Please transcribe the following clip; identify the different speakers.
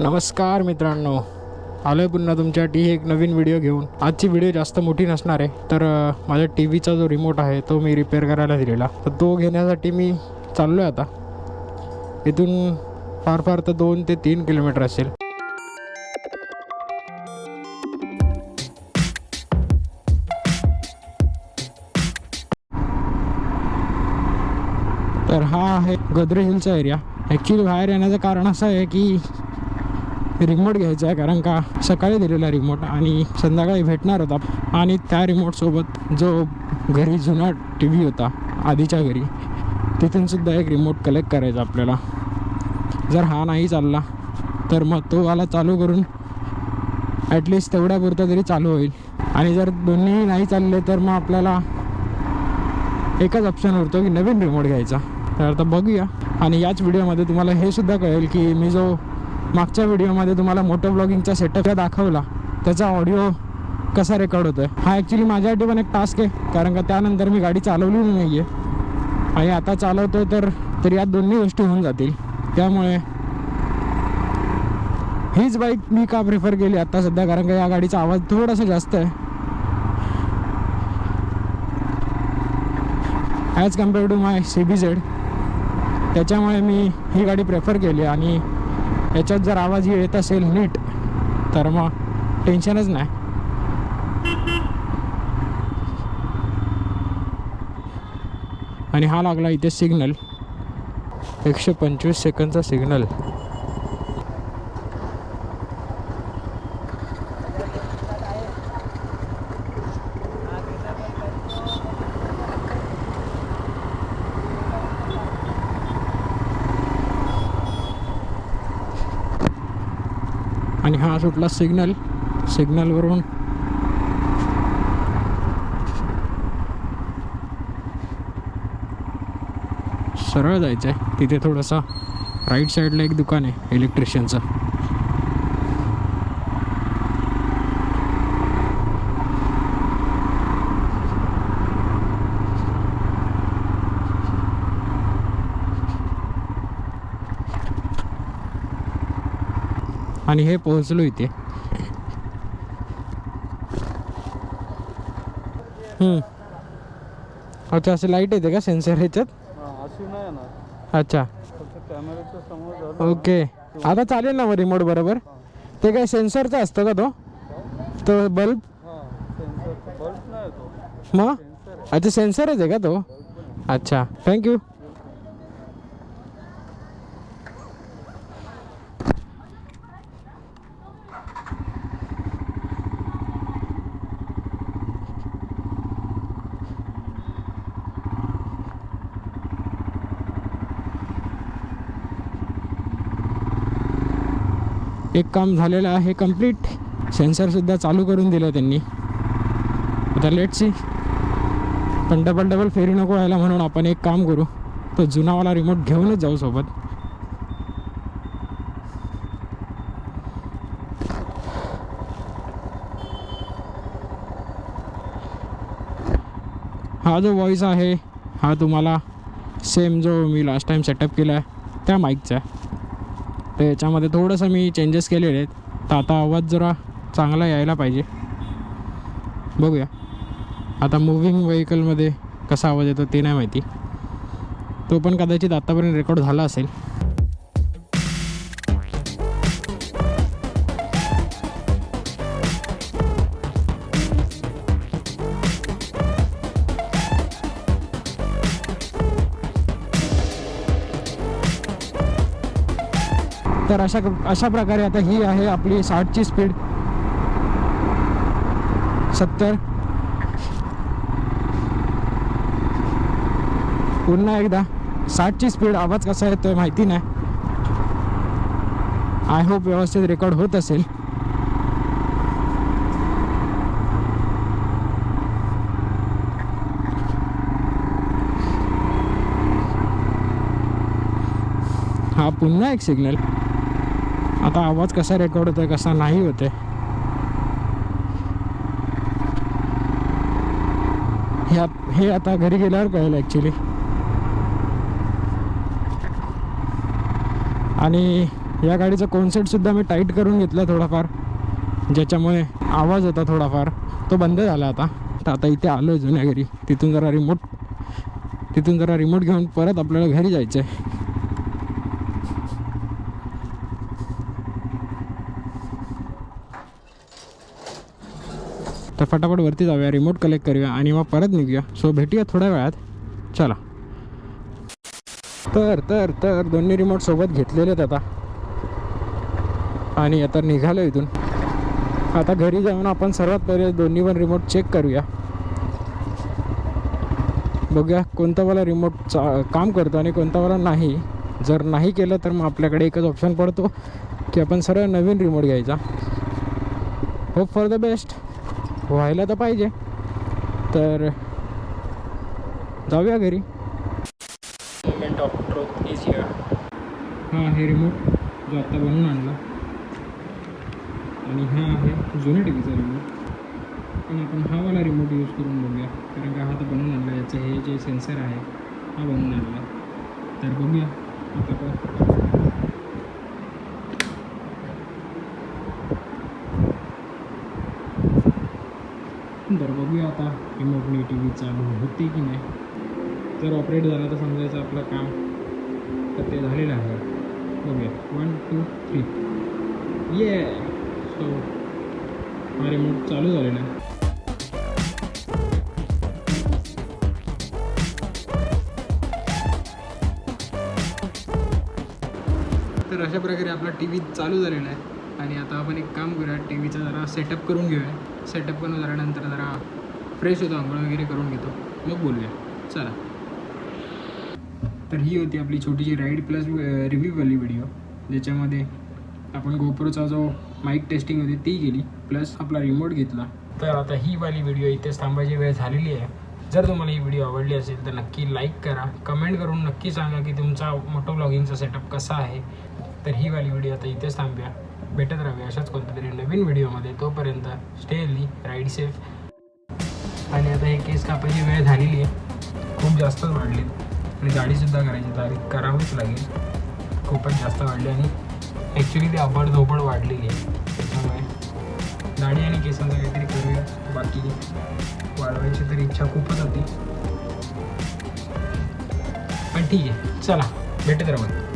Speaker 1: नमस्कार मित्रांनो, आलो आहे पुन्हा तुमच्यासाठी एक नवीन व्हिडिओ घेऊन. आजची व्हिडिओ जास्त मोठी नसणार आहे. तर माझ्या टी व्हीचा जो रिमोट आहे तो मी रिपेअर करायला दिलेला, तर तो घेण्यासाठी मी चाललो आहे. आता इथून फार फार तर 2 ते 3 किलोमीटर असेल. तर हा आहे गद्रे हिलचा एरिया. ॲक्च्युली बाहेर येण्याचं कारण असं आहे की रिमोट घ्यायचा आहे, कारण का सकाळी दिलेला रिमोट आणि संध्याकाळी भेटणार होता. आणि त्या रिमोटसोबत जो घरी जुना टी व्ही होता आधीच्या घरी, तिथूनसुद्धा एक रिमोट कलेक्ट करायचा आपल्याला. जर हा नाही चालला तर मग तो वाला चालू करून ॲटलिस्ट तेवढ्यापुरता तरी चालू होईल. आणि जर दोन्ही नाही चालले तर मग आपल्याला एकच ऑप्शन उरतो की नवीन रिमोट घ्यायचा. तर आता बघूया. आणि याच व्हिडिओमध्ये तुम्हाला हे सुद्धा कळेल की मी जो मागच्या व्हिडिओमध्ये तुम्हाला मोटो ब्लॉगिंगचा सेटअप दाखवला त्याचा ऑडिओ कसा रेकॉर्ड होतो आहे. हा ॲक्च्युली माझ्यासाठी पण एक टास्क आहे, कारण का त्यानंतर मी गाडी चालवली नाही आहे आणि आता चालवतो आहे. तर या दोन्ही गोष्टी होऊन जातील. त्यामुळे हीच बाईक मी का प्रिफर केली आता सध्या, कारण का या गाडीचा आवाज थोडासा जास्त आहे as compare to my CBZ. त्याच्यामुळे मी ही गाडी प्रेफर केली. आणि याच्यात जर आवाज येत असेल नीट तर मग टेन्शनच नाही. आणि हा लागला इथे सिग्नल, 125 सेकंदचा सिग्नल. आणि हा सुटला सिग्नलवरून सरळ जायचं आहे. तिथे थोडंसं राईट साईडला एक दुकान आहे इलेक्ट्रिशियनचं. आणि हे पोहोचलो इथे. अच्छा, असे लाईट येते का सेन्सर ह्याच्यात? अच्छा, ओके. आता चालेल ना मग रिमोट बरोबर? ते काय सेन्सरचा असतं का तो बल्ब? मग अच्छा, सेन्सरच आहे का तो? अच्छा, थँक्यू. एक काम झालेलं आहे कंप्लीट. सेन्सरसुद्धा चालू करून दिलं त्यांनी. आता लेट सी. पण डबल फेरी नको व्हायला म्हणून आपण एक काम करू, तो जुनावाला रिमोट घेऊनच जाऊ सोबत. हा जो व्हॉइस आहे हा तुम्हाला सेम जो मी लास्ट टाईम सेटअप केला आहे त्या माईकचा आहे. तर याच्यामध्ये थोडंसं मी चेंजेस केलेले आहेत. तर आता आवाज जरा चांगला यायला पाहिजे. बघूया आता मूव्हिंग व्हेकलमध्ये कसा आवाज येतो ते नाही माहिती. तो पण कदाचित आत्तापर्यंत रेकॉर्ड झाला असेल. तर अशा प्रकारे आता ही आहे आपली 60ची स्पीड. 70. पुन्हा एकदा 60ची स्पीड. आवाज कसा येतोय माहिती नाही. आय होप व्यवस्थित रेकॉर्ड होत असेल. हा पुन्हा एक सिग्नल. आता आवाज कसा रेकॉर्ड होतोय कसा नाही होते हे आता घरी गेल्यावर कळेल ॲक्च्युली. आणि या गाडीचा कॉन्सेप्टसुद्धा मी टाईट करून घेतला थोडाफार, ज्याच्यामुळे आवाज होता थोडाफार, तो बंद झाला आता. तर आता इथे आलो आहे जुन्या घरी. तिथून जरा रिमोट घेऊन परत आपल्याला घरी जायचं आहे. तर फटाफट वरती जाऊया, रिमोट कलेक्ट करूया आणि मग परत निघूया. सो भेटूया थोड्या वेळात. चला. तर दोन्ही रिमोट सोबत घेतलेले आहेत आता आणि आता निघालो इथून. आता घरी जाऊन आपण सर्वात पहिले दोन्ही पण रिमोट चेक करूया. बघूया कोणता वाला रिमोट काम करतो आणि कोणता वाला नाही. जर नाही केलं तर मग आपल्याकडे एकच ऑप्शन पडतो की आपण सरळ नवीन रिमोट घ्यायचा. Hope for the best. व्हायला तर पाहिजे. तर जाऊया घरी. Moment of truth is here. हा आहे रिमोट जो आत्ता बनवून आणला आणि हा आहे जुन्या टीव्हीचा रिमोट. पण आपण हा वाला रिमोट यूज करून बघूया, कारण का हा तर बनवून आणला. याचं हे जे सेन्सर आहे हा बनवून आणला. तर बघूया आता काय. तर बघूया आता रिमोटने टी व्ही चालू होते की नाही. जर ऑपरेट झाला तर समजायचं आपलं काम तर ते झालेलं आहे. बघूया 1 2 3 ये. सो हा रिमोट चालू झालेला आहे. तर अशा प्रकारे आपला टी व्ही चालू झालेला आहे आणि आता आपण एक काम करूया, टी व्हीचा जरा सेटअप करून घेऊया. सेटअप करून झाल्यानंतर जरा फ्रेश होतो, आंघोळ वगैरे करून घेतो, मग बोलूया. चला. तर ही होती आपली छोटीशी राईड प्लस रिव्ह्यूवाली व्हिडिओ, ज्याच्यामध्ये आपण गोप्रोचा जो माईक टेस्टिंग होती ती केली, प्लस आपला रिमोट घेतला. तर आता ही वाली व्हिडिओ इथेच थांबायची वेळ झालेली आहे. जर तुम्हाला ही व्हिडिओ आवडली असेल तर नक्की लाईक करा, कमेंट करून नक्की सांगा की तुमचा मोटो व्लॉगिंगचा सेटअप कसा आहे. तर ही वाली व्हिडिओ आता इथेच थांबूया. भेटत राहूया अशाच कोणत्या तरी नवीन व्हिडिओमध्ये. तोपर्यंत स्टे हेल्दी, राईड सेफ. आणि आता हे केस कापायची वेळ झालेली आहे, खूप जास्तच वाढली आणि दाढीसुद्धा करायची तारीख करावीच लागेल. खूपच जास्त वाढली आणि ॲक्च्युली ती अबडधोबड वाढलेली आहे. त्याच्यामुळे दाढी आणि केसांचं काहीतरी करूया. बाकी वाढवायची तरी इच्छा खूपच होती, पण ठीक आहे. चला भेटत राहू.